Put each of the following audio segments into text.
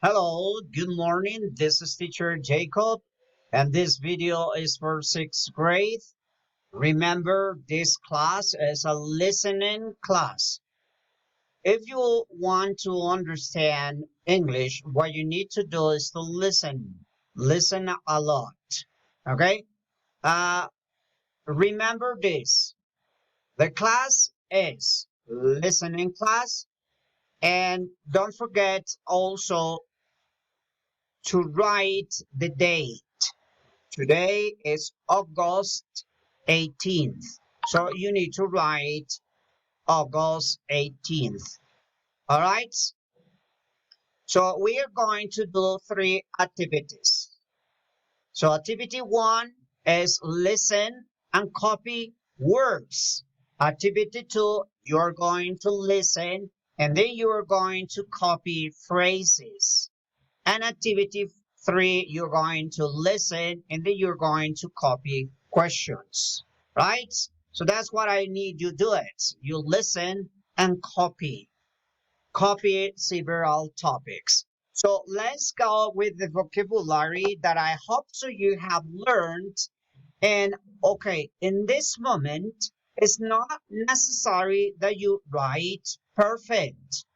Hello, good morning. This is teacher Jacob, and this video is for sixth grade. Remember, this class is a listening class. If you want to understand English, what you need to do is to listen. Listen a lot. Okay? Uh, Remember this. The class is listening class, and don't forget also to write the date. Today is August 18th. So you need to write August 18th. All right. So we are going to do three activities. So activity one is listen and copy words. Activity two, you're going to listen and then you're going to copy phrases. And activity three, you're going to listen and then you're going to copy questions, right? So that's what I need you to do it. You listen and copy. Copy several topics. So let's go with the vocabulary that I hope so you have learned. And okay, in this moment, it's not necessary that you write perfect.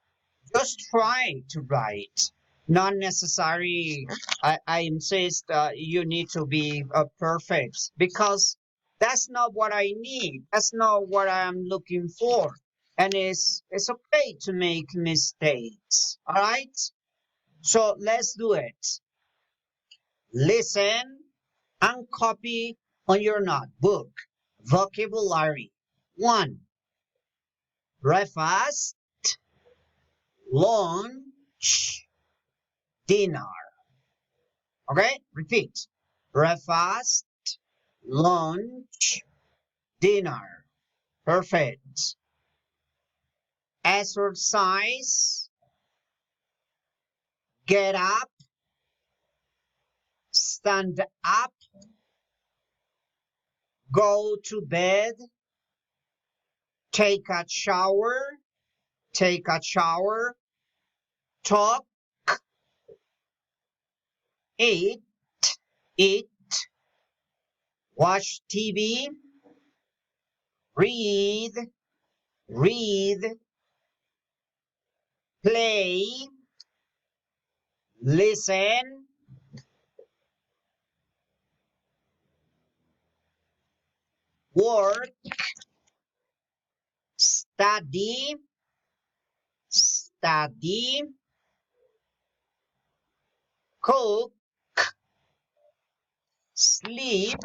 Just try to write. Not necessary. I insist you need to be perfect because that's not what I need. That's not what I'm looking for. And it's okay to make mistakes. All right. So let's do it. Listen and copy on your notebook. Vocabulary. One. Breakfast, lunch, dinner. Okay, repeat. Breakfast, lunch, dinner. Perfect. Exercise, get up, stand up, go to bed, take a shower, talk, eat, eat, watch TV, read, read, play, listen, work, study, study, cook, sleep,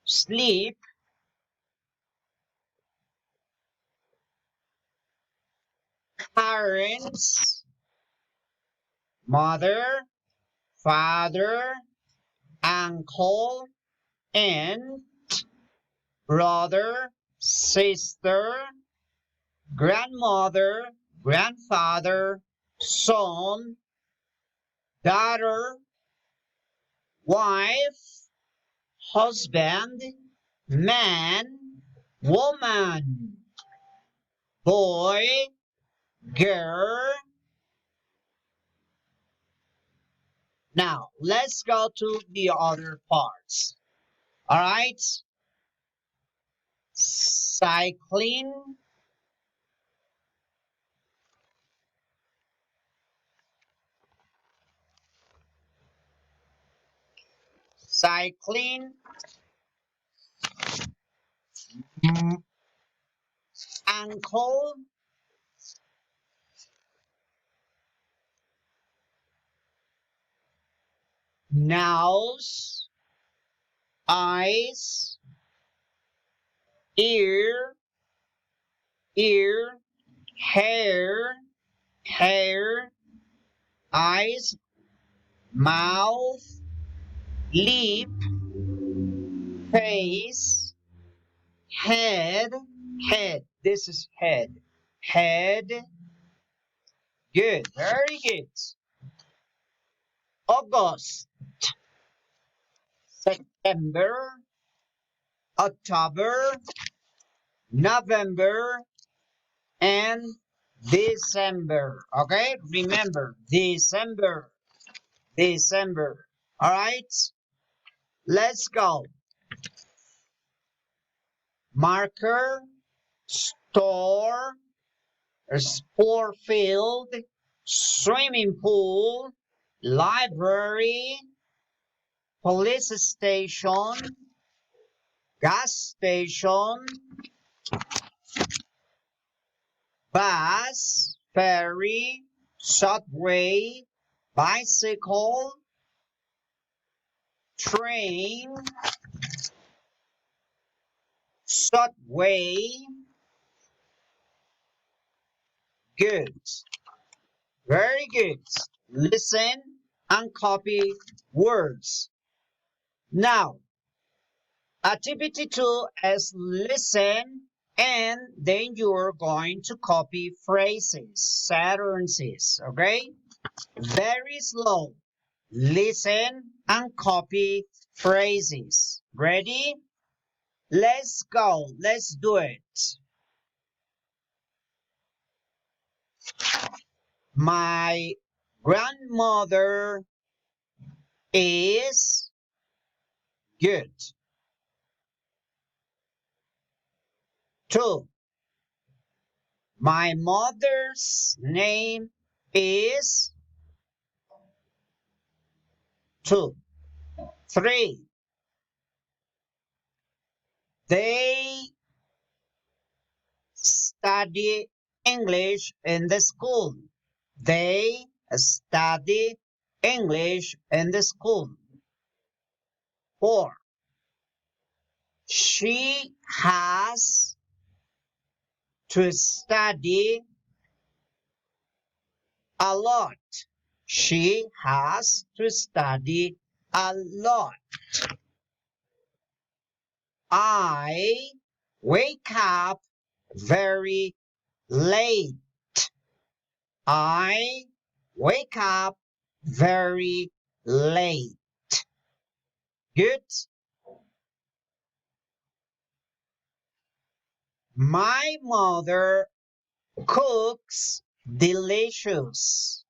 sleep, parents, mother, father, uncle, aunt, brother, sister, grandmother, grandfather, son, daughter, wife, husband, man, woman, boy, girl. Now, let's go to the other parts. All right. Cycling, cycling, ankle, nose, eyes, ear, ear, hair, hair, eyes, mouth, lip, face, head, head. This is head. Head. Good. Very good. August, September, October, November, and December. Okay, remember, December, December. All right, let's go. Marker, store, sport field, swimming pool, library, police station, gas station, bus, ferry, subway, bicycle, train, subway. Good. Very good. Listen and copy words. Now, activity 2 is listen and then you're going to copy phrases, sentences, okay? Very slow. Listen and copy phrases. Ready? Let's go. Let's do it. My grandmother is good. 2. My mother's name is 2. 3. They study English in the school. They study English in the school. 4. She has to study a lot. She has to study a lot. I wake up very late. I wake up very late. Good. My mother cooks delicious.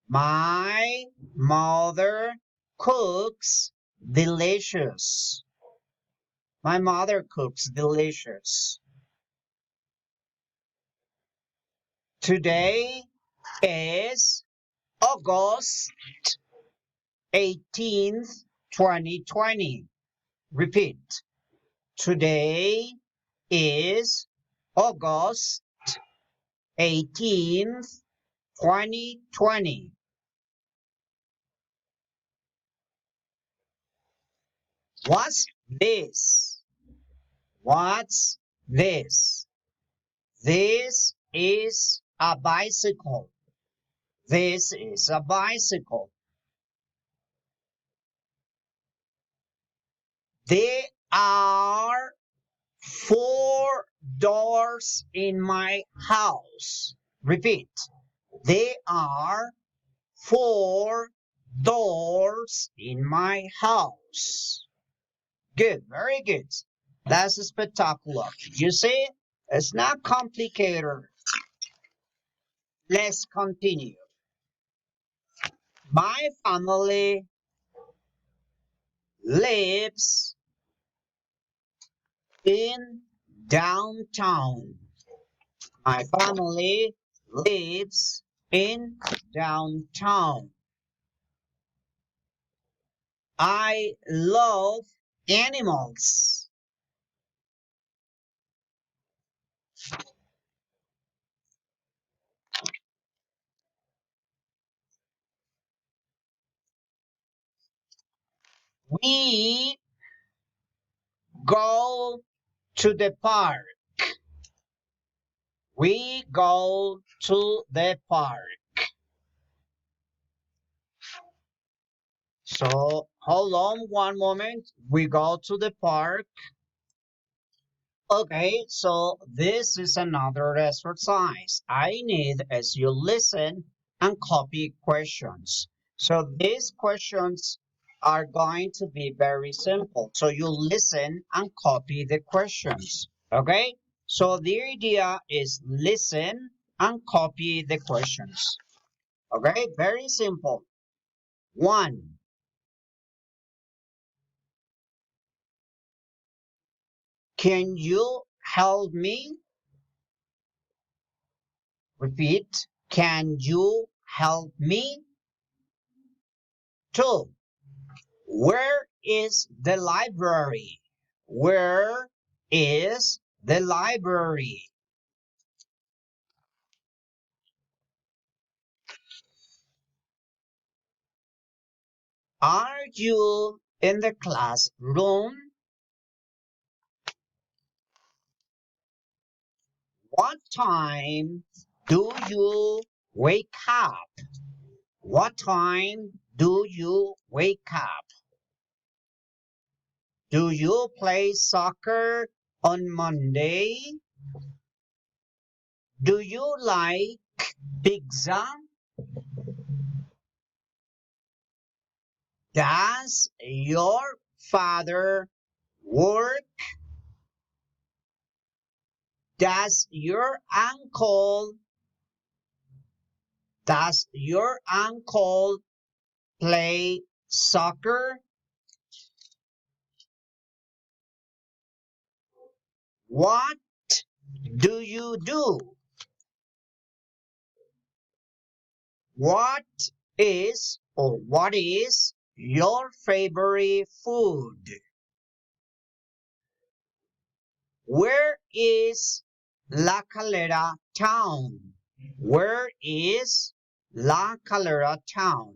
My mother cooks delicious. My mother cooks delicious. Today is August 18th, 2020. Repeat. Today is August 18th, 2020. What's this? What's this? This is a bicycle. This is a bicycle. There are 4 doors in my house. Repeat. There are 4 doors in my house. Good, very good. That's spectacular. You see, it's not complicated. Let's continue. My family lives in downtown. My family lives in downtown. I love animals. We go to the park. We go to the park. So hold on one moment. We go to the park. Okay, so this is another exercise. I need as you listen and copy questions. So these questions are going to be very simple. So you listen and copy the questions. Okay, so the idea is listen and copy the questions. Okay, very simple. 1. Can you help me? Repeat. Can you help me? 2. Where is the library? Where is the library? Are you in the classroom? What time do you wake up? What time do you wake up? Do you play soccer on Monday? Do you like pizza? Does your father work? Does your uncle play soccer? What do you do? What what is your favorite food? Where is La Calera town? Where is La Calera town?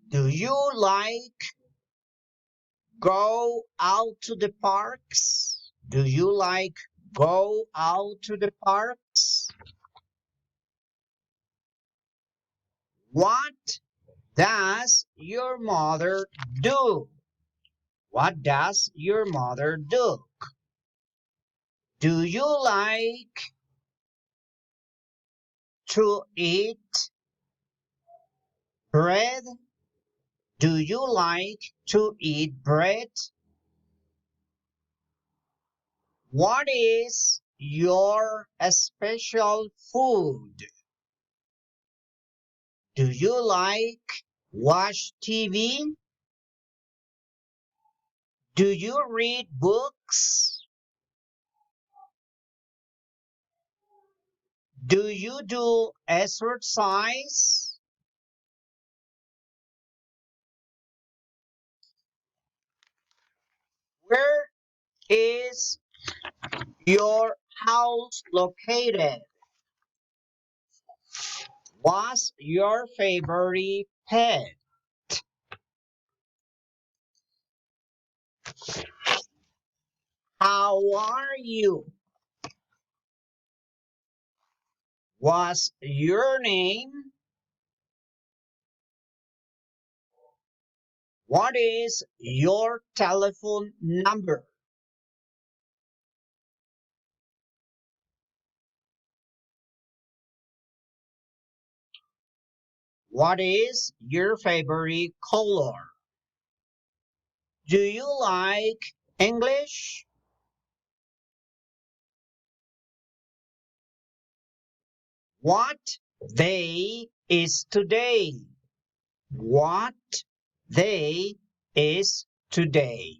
Do you like go out to the parks? Do you like go out to the parks? What does your mother do? What does your mother do? Do you like to eat bread? Do you like to eat bread? What is your special food? Do you like watch TV? Do you read books? Do you do exercise? Where is your house located? What's your favorite pet? How are you? What's your name? What is your telephone number? What is your favorite color? Do you like English? What day is today? What day is today?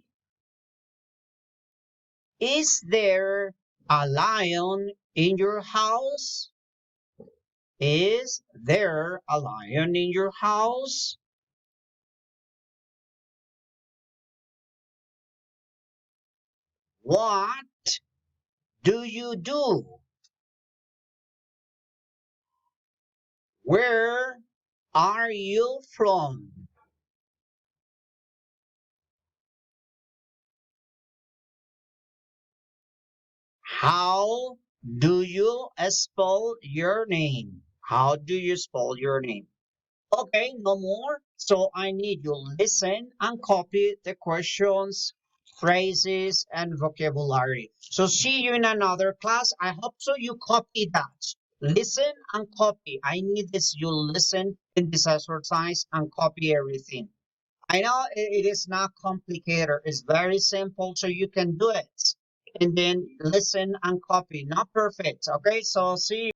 Is there a lion in your house? Is there a lion in your house? What do you do? Where are you from? How do you spell your name? How do you spell your name? Okay, no more. So I need you listen and copy the questions, phrases, and vocabulary. So see you in another class. I hope so you copy that. Listen and copy. I need this you listen in this exercise and copy everything. I know it is not complicated. It's very simple, so you can do it. and then listen and copy. Not perfect. Okay, so see you.